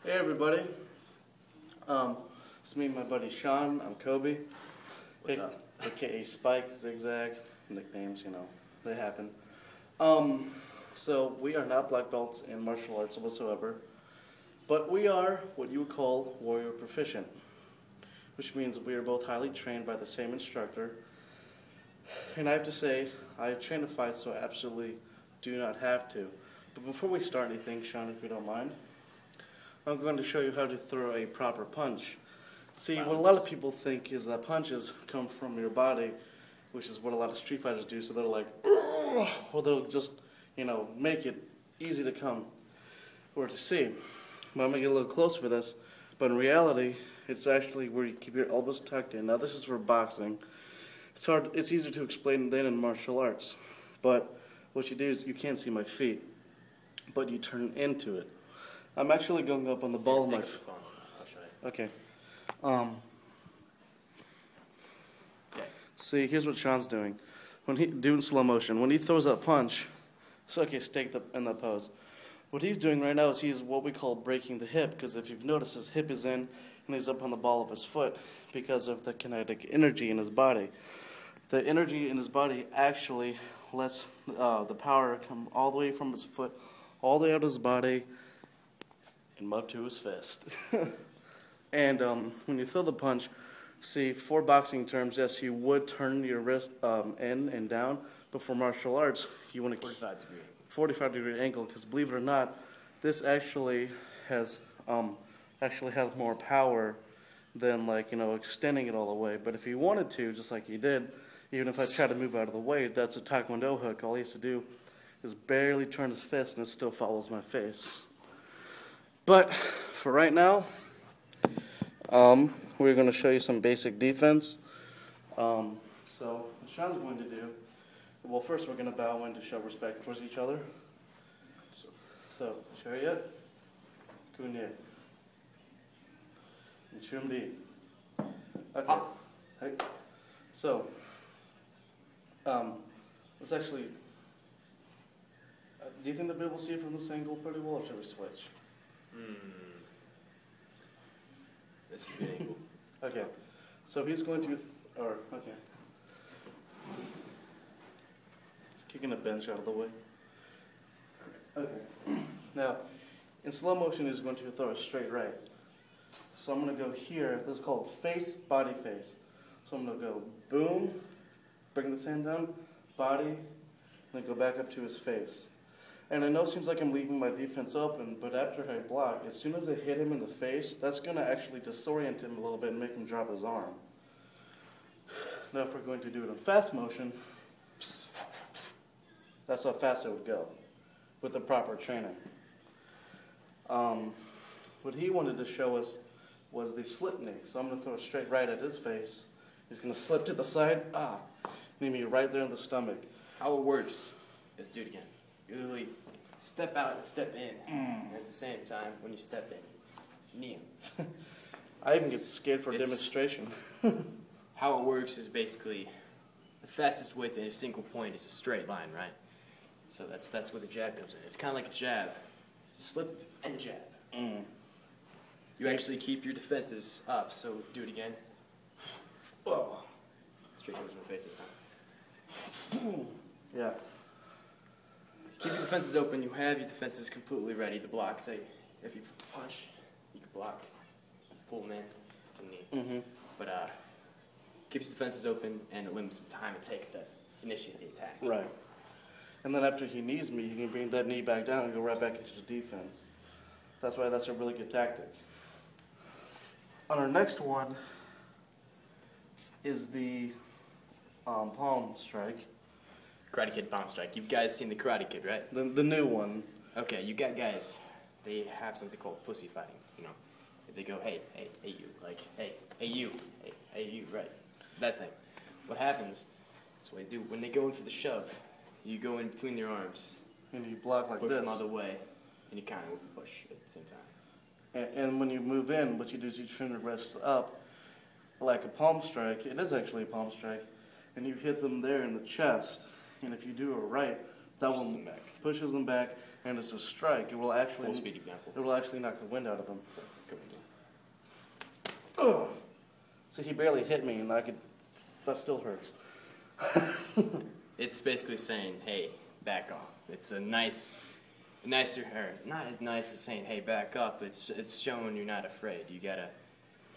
Hey everybody, it's me and my buddy Sean. I'm Kobe. What's up? AKA Spike, Zigzag, nicknames, you know, they happen. So we are not black belts in martial arts whatsoever, but we are what you would call warrior proficient, which means we are both highly trained by the same instructor. And I have to say, I train to fight, so I absolutely do not have to. But before we start anything, Sean, if you don't mind, I'm going to show you how to throw a proper punch. See, what a lot of people think is that punches come from your body, which is what a lot of street fighters do. So they're like, well, they'll just, you know, make it easy to come or to see. But I'm going to get a little close for this. But in reality, it's actually where you keep your elbows tucked in. Now, this is for boxing. It's easier to explain than in martial arts. But what you do is you can't see my feet, but you turn into it. I'm actually going up on the ball of my foot. I'll show you. Okay. See, here's what Sean's doing. Doing slow motion. When he throws that punch, so okay, stay in that pose. What he's doing right now is he's what we call breaking the hip, because if you've noticed, his hip is in and he's up on the ball of his foot because of the kinetic energy in his body. The energy in his body actually lets the power come all the way from his foot, all the way out of his body, and up to his fist. And when you throw the punch, see, for boxing terms, yes, you would turn your wrist in and down, but for martial arts, you want to 45-degree angle, because believe it or not, this actually has more power than, like, you know, extending it all the way. But if you wanted to, just like you did, even if I try to move out of the way, that's a Taekwondo hook. All he has to do is barely turn his fist, and it still follows my face. But for right now, we're going to show you some basic defense. So what Sean's going to do, well, first we're going to bow in to show respect towards each other. So, Chariot, Kunye, and Chumbi. Okay. Hey. So, let's actually, do you think that people will see it from this angle pretty well, or should we switch? This is the angle. Okay, so he's going to, okay. He's kicking a bench out of the way. Okay. Now, in slow motion, he's going to throw a straight right. So I'm going to go here. This is called face, body, face. So I'm going to go boom, bring this hand down, body, and then go back up to his face. And I know it seems like I'm leaving my defense open, but after I block, as soon as I hit him in the face, that's going to actually disorient him a little bit and make him drop his arm. Now if we're going to do it in fast motion, that's how fast it would go with the proper training. What he wanted to show us was the slip knee. So I'm going to throw a straight right at his face. He's going to slip to the side, knee me right there in the stomach. How it works is do it again. You literally step out and step in, and at the same time, when you step in, knee him. I even get scared for a demonstration. How it works is basically the fastest way to a single point is a straight line, right? So that's where the jab comes in. It's kind of like a jab. It's a slip and a jab. You actually keep your defenses up, so do it again. Whoa. Straight towards my face this time. Yeah. Keep your defenses open. You have your defenses completely ready to block. Say, if you punch, you can block, pull them in to knee. But keeps your defenses open, and it limits the time it takes to initiate the attack. Right. And then after he knees me, he can bring that knee back down and go right back into the defense. That's why that's a really good tactic. On our next one is the palm strike. Karate Kid palm strike. You guys seen the Karate Kid, right? The new one. Okay, you got guys. They have something called pussy fighting. You know, they go, hey, you, like, hey, you, hey, you, right? That thing. What happens? That's what they do when they go in for the shove. You go in between their arms, and you block like push this. Push them out of the way, and you kind of push at the same time. And when you move in, what you do is you turn the wrists up like a palm strike. It is actually a palm strike, and you hit them there in the chest. And if you do it right, that one pushes them back, and it's a strike, it will actually Full speed example. It will actually knock the wind out of him. So, go Oh. See, he barely hit me, and that still hurts. It's basically saying, hey, back off. It's a nicer, or not as nice as saying, hey, back up. It's showing you're not afraid. You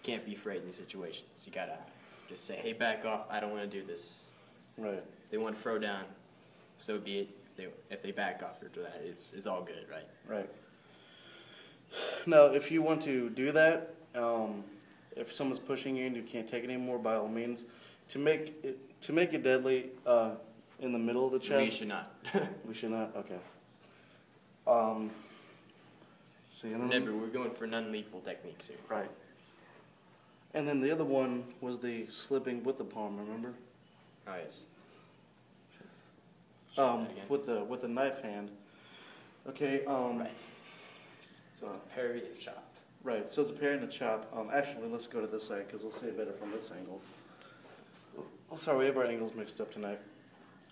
can't be afraid in these situations. You gotta just say, hey, back off. I don't want to do this. Right. If they want to throw down, so be it. If they back off after that, it's all good, right? Right. Now, if you want to do that, if someone's pushing you and you can't take it anymore, by all means, to make it deadly, in the middle of the chest. We should not. We should not. Okay. See, and then, Remember, we're going for non-lethal techniques here. right. And then the other one was the slipping with the palm. Remember? Oh yes. Show that again. With the knife hand. Okay. Right. So it's parry and chop. Right. So it's a parry and a chop. Actually, let's go to this side because we'll see it better from this angle. Oh, sorry, we have our angles mixed up tonight.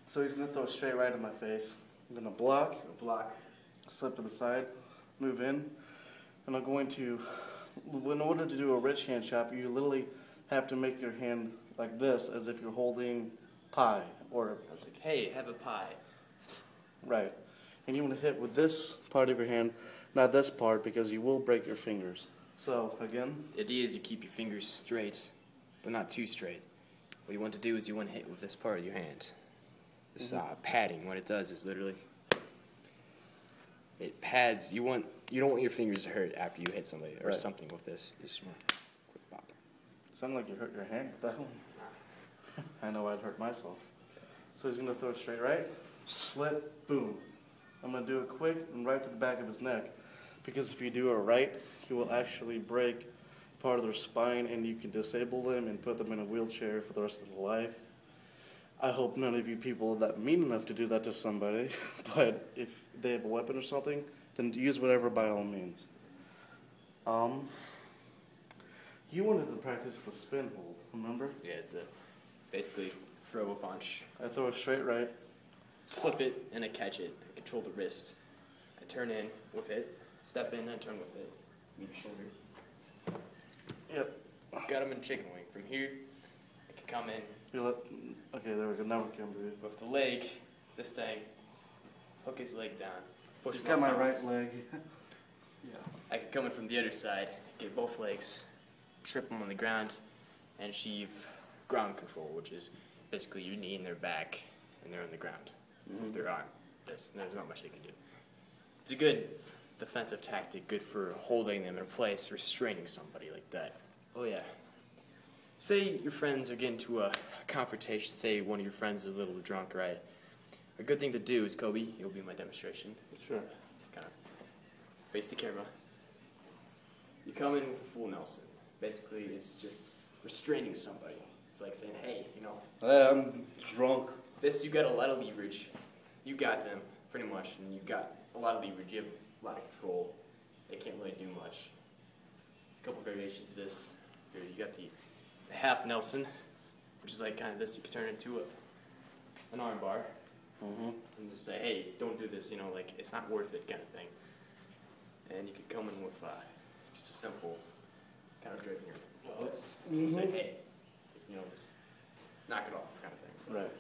So he's gonna throw a straight right in my face. I'm gonna block. So block. Slip to the side, move in, and I'm going to. In order to do a rich hand chop, you literally have to make your hand like this, as if you're holding pie, or I was like, hey, have a pie. right. And you want to hit with this part of your hand, not this part, because you will break your fingers. So again, The idea is you keep your fingers straight, but not too straight. What you want to do is you want to hit with this part of your hand. This padding, what it does is literally, it pads. You don't want your fingers to hurt after you hit somebody or Right. something with this. This one. Quick bop. sounded like you hurt your hand with that one. I know I'd hurt myself. So he's gonna throw it straight right, slip, boom. I'm gonna do it quick and right to the back of his neck, because if you do it right, he will actually break part of their spine, and you can disable them and put them in a wheelchair for the rest of their life. I hope none of you people are that mean enough to do that to somebody, but if they have a weapon or something, then use whatever by all means. You wanted to practice the spin hold, remember? Yeah, it's basically throw a punch, I throw it straight right. slip it, and I catch it. I control the wrist. I turn in with it, step in, and turn with it. Meet shoulder. Yep. Got him in chicken wing. From here, I can come in Okay, there we go. Now we can do it. with the leg, this thing, hook his leg down, push He's him got up my balance. right leg. I can come in from the other side, get both legs, trip them on the ground, and achieve ground control, which is basically your knee in their back, and they're on the ground with their arm. There's not much they can do. It's a good defensive tactic, good for holding them in place, restraining somebody like that. Oh yeah. Say your friends are getting to a confrontation. Say one of your friends is a little drunk, right? A good thing to do is, Kobe, you'll be my demonstration. Sure. Kind of face the camera. You come in with a full Nelson. Basically, it's just restraining somebody. It's like saying, hey, I'm drunk. this, you got a lot of leverage. You got them, pretty much, and you got a lot of leverage. You have a lot of control. They can't really do much. A couple variations of this. Here, you got the half Nelson, which is like kind of this. You can turn into an arm bar. And just say, hey, don't do this, like, it's not worth it kind of thing. And you could come in with just a simple kind of draping your clothes. Say, hey, just knock it off kind of thing.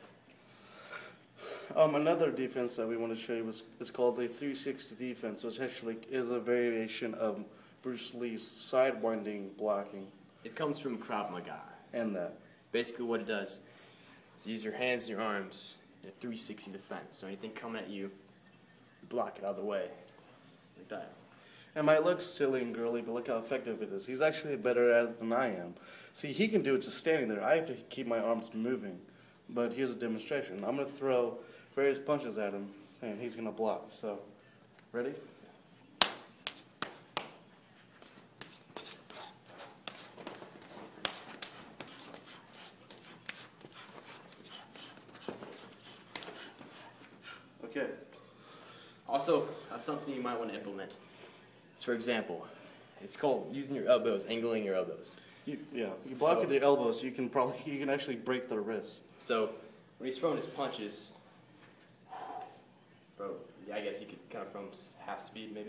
Right. Another defense that we want to show you is called the 360 defense, which actually is a variation of Bruce Lee's sidewinding blocking. It comes from Krav Maga. And that. Basically what it does is use your hands and your arms in a 360 defense. So anything coming at you, you block it out of the way, like that. It might look silly and girly, but look how effective it is. He's actually better at it than I am. See, he can do it just standing there. I have to keep my arms moving. But here's a demonstration. I'm going to throw various punches at him, and he's going to block. So, ready? Okay. Also, that's something you might want to implement. It's, for example, it's called using your elbows, angling your elbows. You block with your elbows. You can actually break their wrists. So when he's throwing his punches, bro, you I guess you could kind of from half speed maybe.